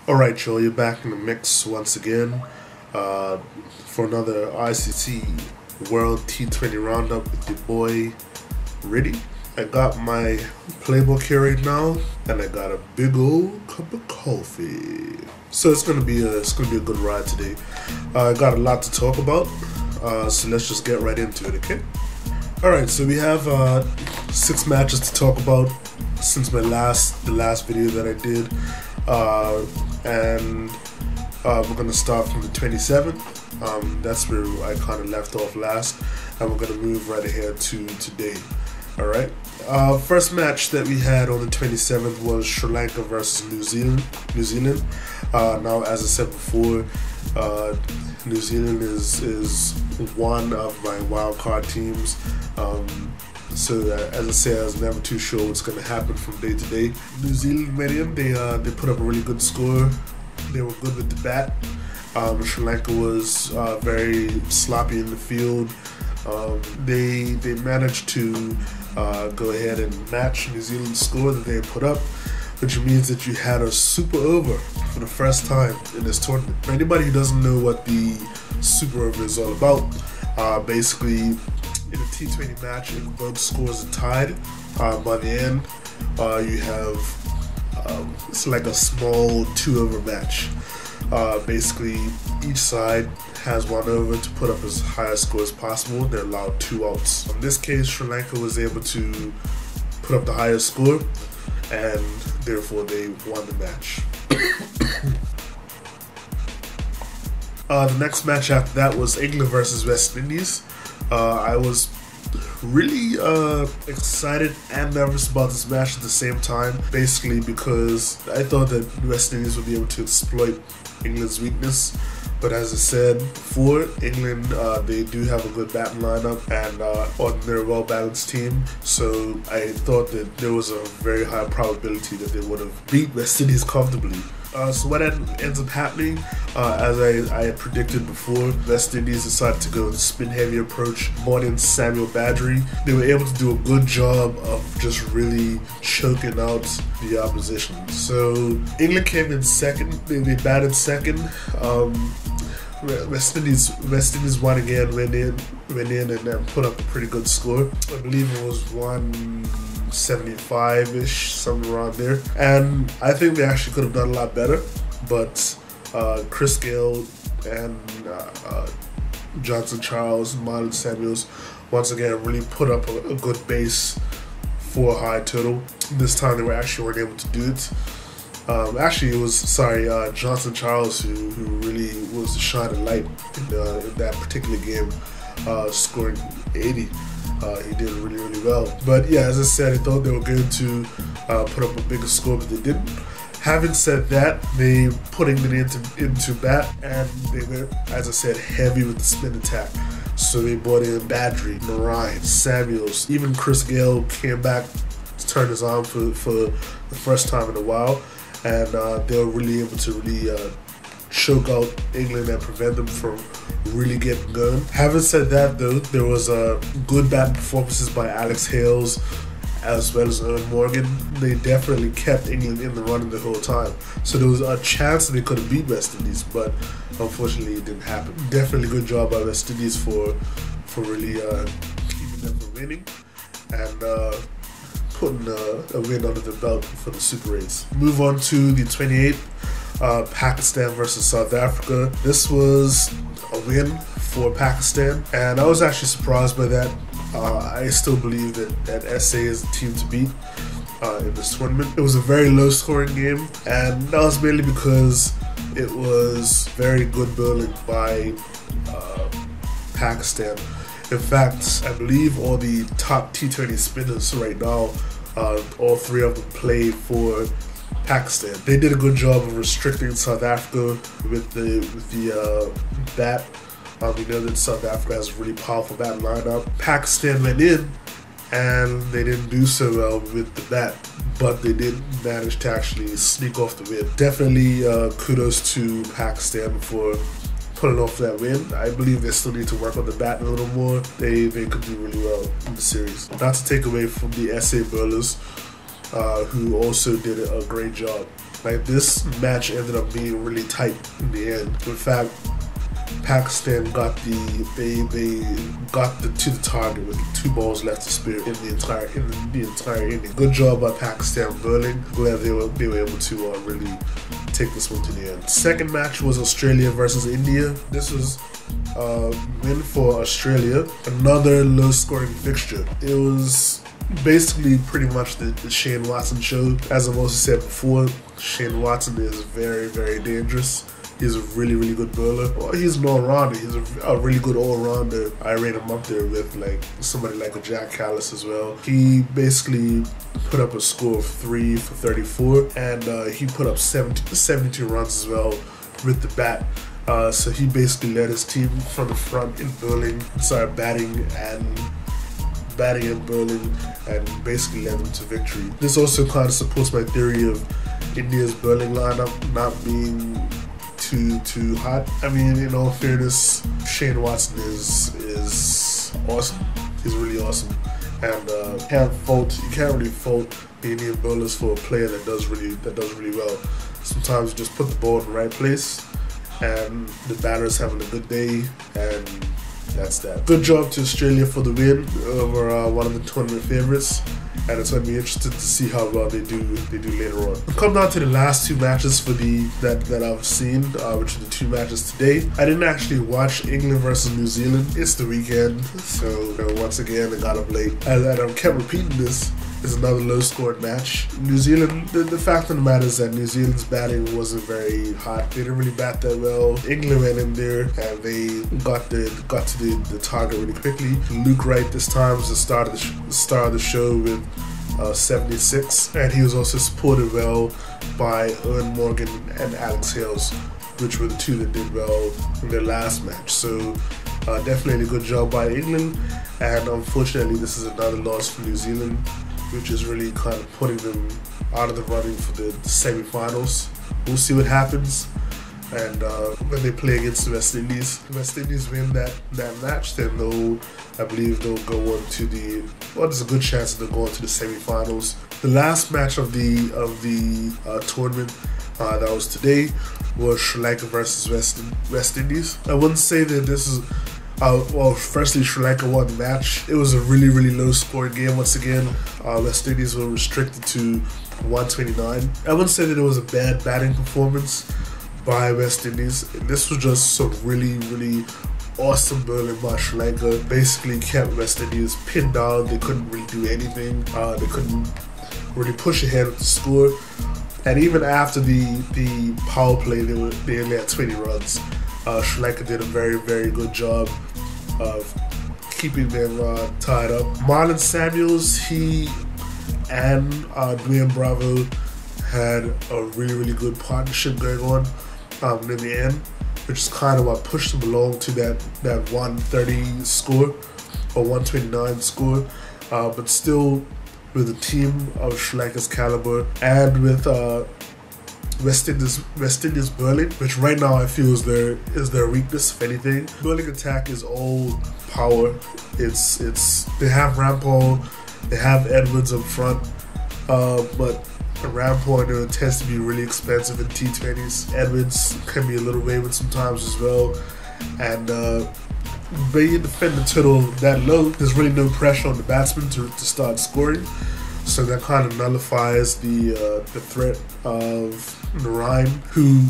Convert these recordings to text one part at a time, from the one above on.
Alright, y'all, you're back in the mix once again for another ICC World T20 roundup with your boy Riddy. I got my playbook here right now, and I got a big old cup of coffee. So it's gonna be a good ride today. I got a lot to talk about, so let's just get right into it, okay? Alright, so we have 6 matches to talk about since the last video that I did. And we're gonna start from the 27th. That's where I kind of left off last, and we're gonna move right ahead to today. All right. First match that we had on the 27th was Sri Lanka versus New Zealand. Now, as I said before, New Zealand is one of my wild card teams. So as I say, I was never too sure what's going to happen from day to day. New Zealand went in, they put up a really good score. They were good with the bat. Sri Lanka was very sloppy in the field. They managed to go ahead and match New Zealand's score that they put up, which means that you had a super over for the first time in this tournament. For anybody who doesn't know what the super over is all about, basically, in a T20 match, if both scores are tied, by the end, you have it's like a small 2-over match. Basically, each side has 1 over to put up as high a score as possible. They're allowed 2 outs. In this case, Sri Lanka was able to put up the highest score, and therefore they won the match. The next match after that was England versus West Indies. I was really excited and nervous about this match at the same time, basically because I thought that West Indies would be able to exploit England's weakness. But as I said before, England, they do have a good batting lineup, and they're a well-balanced team. So I thought that there was a very high probability that they would have beat West Indies comfortably. So what ends up happening, as I had predicted before, West Indies decided to go with a spin-heavy approach, brought in Samuel Badri. They were able to do a good job of just really choking out the opposition. So England came in second. They batted second. West Indies won again, went in and put up a pretty good score. I believe it was 175-ish, somewhere around there. And I think they actually could have done a lot better, but Chris Gayle and Johnson Charles, Marlon Samuels, once again really put up a good base for a high total. This time they weren't able to do it. Actually, it was Johnson Charles who really was the shining light in that particular game, scoring 80. He did really well. But yeah, as I said, I thought they were going to put up a bigger score, but they didn't. Having said that, they put England into bat, and they went, as I said, heavy with the spin attack. So they brought in Badri, Narine, Samuels, even Chris Gayle came back to turn his arm for the first time in a while. And they were really able to choke out England and prevent them from really getting going. Having said that, though, there was good batting performances by Alex Hales as well as Earl Morgan. They definitely kept England in the running the whole time. So there was a chance that they could have beat West Indies, but unfortunately it didn't happen. Definitely good job by West Indies for really keeping them from winning and putting a win under the belt for the Super 8s. Move on to the 28th, Pakistan versus South Africa. This was a win for Pakistan, and I was actually surprised by that. I still believe that SA is the team to beat in this tournament. It was a very low-scoring game, and that was mainly because it was very good bowling by Pakistan. In fact, I believe all the top T20 spinners right now, all 3 of them played for Pakistan. They did a good job of restricting South Africa with the bat. We know that South Africa has a really powerful bat lineup. Pakistan went in, and they didn't do so well with the bat, but they did manage to actually sneak off the win. Definitely kudos to Pakistan for pulling off that win. I believe they still need to work on the bat a little more. They could do really well in the series. Not to take away from the SA bowlers, who also did a great job. Like, this match ended up being really tight in the end. In fact, Pakistan got to the target with 2 balls left to spare in the entire inning. Good job by Pakistan bowling. Glad they were able to really take this one to the end. Second match was Australia versus India. This was win for Australia. Another low-scoring fixture. It was basically pretty much the Shane Watson show. As I've also said before, Shane Watson is very, very dangerous. He's a really, really good bowler. Well, he's an all-rounder. He's a really good all-rounder. I rate him up there with like somebody like a Jack Callis as well. He basically put up a score of 3 for 34, and he put up 72 runs as well with the bat. So he basically led his team from the front in bowling, started batting and bowling, and basically led them to victory. This also kind of supports my theory of India's bowling lineup not being too hot. I mean, in all fairness, Shane Watson is awesome. He's really awesome, and you can't really fault the Indian bowlers for a player that does really well. Sometimes you just put the ball in the right place, and the batter's having a good day, and that's that. Good job to Australia for the win over one of the tournament favorites, and it's going to be interesting to see how well they do later on. We'll come down to the last 2 matches for that I've seen, which are the 2 matches today. I didn't actually watch England versus New Zealand. It's the weekend, so once again I got up late. And I kept repeating this. It's another low-scored match. New Zealand, the fact of the matter is that New Zealand's batting wasn't very hot. They didn't really bat that well. England went in there and they got to the target really quickly. Luke Wright this time was the star of the show with 76, and he was also supported well by Owen Morgan and Alex Hales, which were the 2 that did well in their last match. So definitely a good job by England, and unfortunately this is another loss for New Zealand, which is really kind of putting them out of the running for the semi-finals. We'll see what happens. And when they play against the West Indies win that match, then I believe they'll go on to there's a good chance that they'll go on to the semi-finals. The last match of the tournament that was today was Sri Lanka versus West Indies. I wouldn't say that this is well, firstly, Sri Lanka won the match. It was a really, really low-scoring game once again. West Indies were restricted to 129. I wouldn't say that it was a bad batting performance by West Indies. This was just some really, really awesome bowling by Sri Lanka. Basically kept West Indies pinned down. They couldn't really do anything. They couldn't really push ahead with the score. And even after the power play, they only had 20 runs. Sri Lanka did a very, very good job of keeping them tied up. Marlon Samuels, he and Dwayne Bravo had a really, really good partnership going on in the end, which is kind of what pushed them along to that 130 score or 129 score. But still, with a team of Sri Lanka's caliber and with West Indies bowling, which right now I feel is their weakness, if anything. Bowling attack is all power. They have Rampal, they have Edwards up front, but Rampal tends to be really expensive in T20s. Edwards can be a little wayward sometimes as well, and when you defend the total that low, there's really no pressure on the batsman to start scoring. So that kind of nullifies the threat of Narayan, who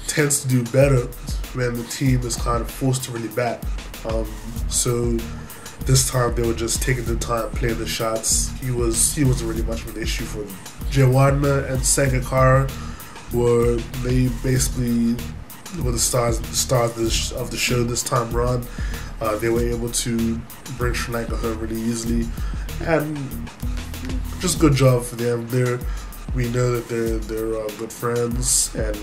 tends to do better when the team is kind of forced to really bat. So this time they were just taking the time playing the shots. He wasn't really much of an issue for them. Jayawardene and Sangakkara were the stars of the show this time around. They were able to bring Sri Lanka home really easily, and just good job for them. We know that they're good friends, and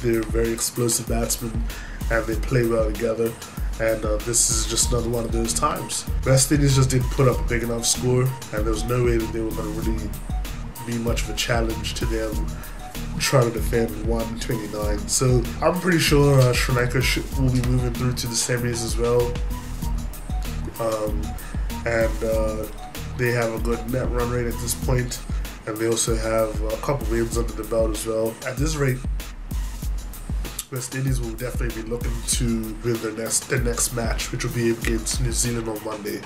they're very explosive batsmen, and they play well together. And this is just another one of those times. West Indies just didn't put up a big enough score, and there was no way that they were going to really be much of a challenge to them trying to defend 129. So I'm pretty sure Sri Lanka will be moving through to the semis as well. And they have a good net run rate at this point, and they also have a couple wins under the belt as well. At this rate, West Indies will definitely be looking to win their next match, which will be against New Zealand on Monday.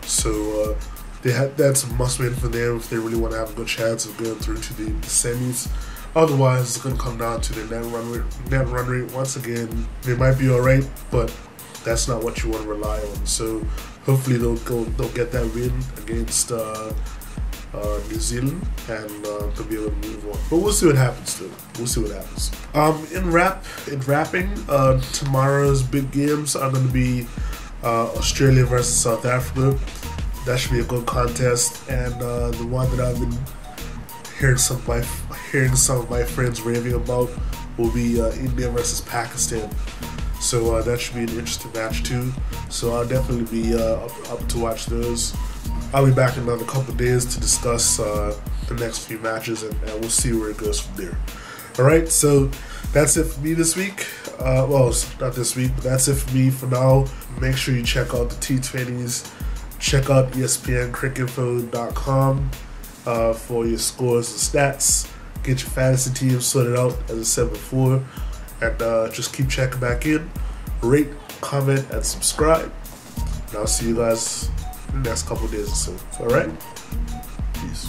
So that's a must-win for them if they really want to have a good chance of going through to the semis. Otherwise, it's going to come down to the net run rate. Once again, they might be alright, but that's not what you want to rely on. So hopefully they'll get that win against New Zealand, and to be able to move on. But we'll see what happens though. We'll see what happens. In wrapping, tomorrow's big games are going to be Australia versus South Africa. That should be a good contest, and the one that I've been hearing some of my friends raving about will be India versus Pakistan. So that should be an interesting match too. So I'll definitely be up to watch those. I'll be back in another couple days to discuss the next few matches, and we'll see where it goes from there. Alright, so that's it for me this week. Well, not this week, but that's it for me for now. Make sure you check out the T20s. Check out ESPNcricinfo.com for your scores and stats. Get your fantasy team sorted out, as I said before. And just keep checking back in. Rate, comment, and subscribe. And I'll see you guys in the next couple of days or so. Alright? Peace.